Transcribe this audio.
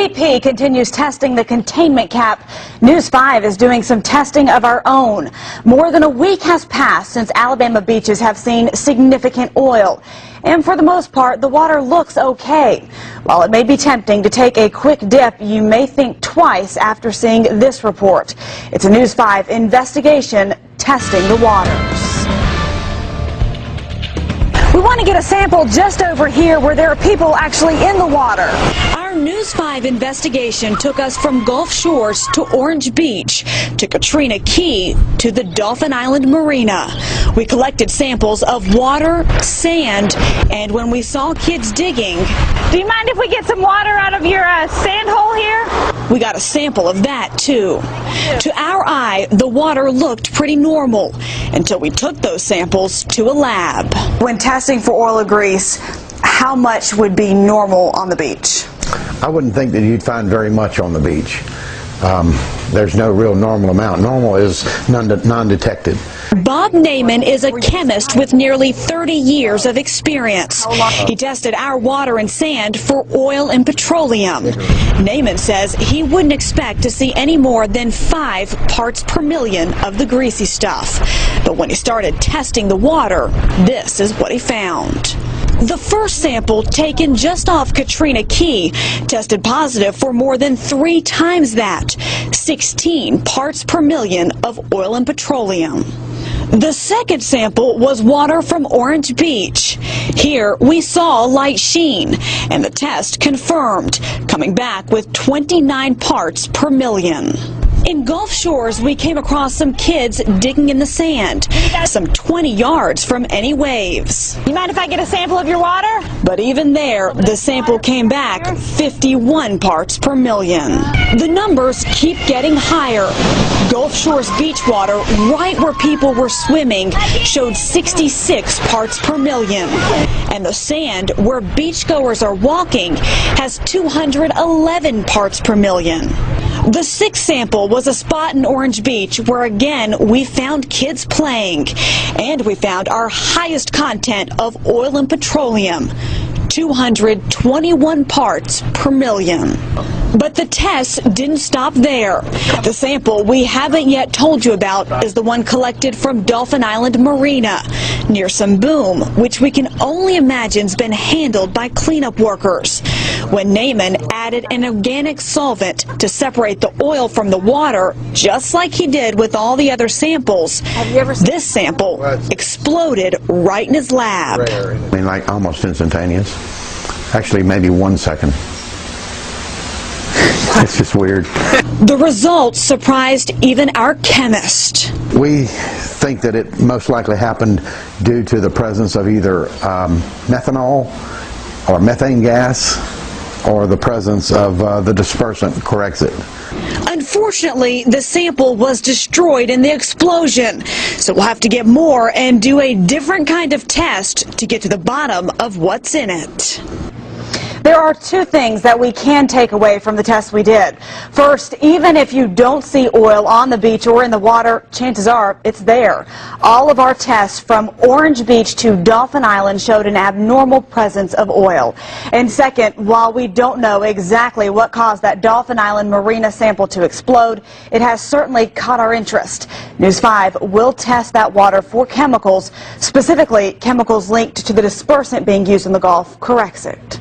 BP continues testing the containment cap. News 5 is doing some testing of our own. More than a week has passed since Alabama beaches have seen significant oil. And for the most part, the water looks okay. While it may be tempting to take a quick dip, you may think twice after seeing this report. It's a News 5 investigation testing the waters. We want to get a sample just over here where there are people actually in the water. Our News 5 investigation took us from Gulf Shores to Orange Beach, to Katrina Key, to the Dolphin Island Marina. We collected samples of water, sand, and when we saw kids digging... Do you mind if we get some water out of your sand hole here? We got a sample of that, too. To our eye, the water looked pretty normal until we took those samples to a lab. When testing for oil or grease, how much would be normal on the beach? I wouldn't think that you'd find very much on the beach. There's no real normal amount. Normal is non-detected. Bob Naiman is a chemist with nearly 30 years of experience. He tested our water and sand for oil and petroleum. Naiman says he wouldn't expect to see any more than 5 parts per million of the greasy stuff. But when he started testing the water, this is what he found. The first sample, taken just off Katrina Key, tested positive for more than 3 times that, 16 parts per million of oil and petroleum. The second sample was water from Orange Beach. Here we saw a light sheen, and the test confirmed, coming back with 29 parts per million. In Gulf Shores, we came across some kids digging in the sand, some 20 yards from any waves. You mind if I get a sample of your water? But even there, the sample came back 51 parts per million. The numbers keep getting higher. Gulf Shores beach water, right where people were swimming, showed 66 parts per million. And the sand, where beachgoers are walking, has 211 parts per million. The sixth sample was a spot in Orange Beach where again we found kids playing, and we found our highest content of oil and petroleum, 221 parts per million. But the test didn't stop there. The sample we haven't yet told you about is the one collected from Dolphin Island Marina, near some boom, which we can only imagine's been handled by cleanup workers. When Naiman added an organic solvent to separate the oil from the water, just like he did with all the other samples, this sample exploded right in his lab. I mean, like almost instantaneous. Actually, maybe 1 second. It's just weird. The results surprised even our chemist. We think that it most likely happened due to the presence of either methanol or methane gas, or the presence of the dispersant Corexit. Unfortunately, the sample was destroyed in the explosion, so we'll have to get more and do a different kind of test to get to the bottom of what's in it. There are 2 things that we can take away from the test we did. First, even if you don't see oil on the beach or in the water, chances are it's there. All of our tests from Orange Beach to Dolphin Island showed an abnormal presence of oil. And second, while we don't know exactly what caused that Dolphin Island Marina sample to explode, it has certainly caught our interest. News 5 will test that water for chemicals, specifically chemicals linked to the dispersant being used in the Gulf, Corexit.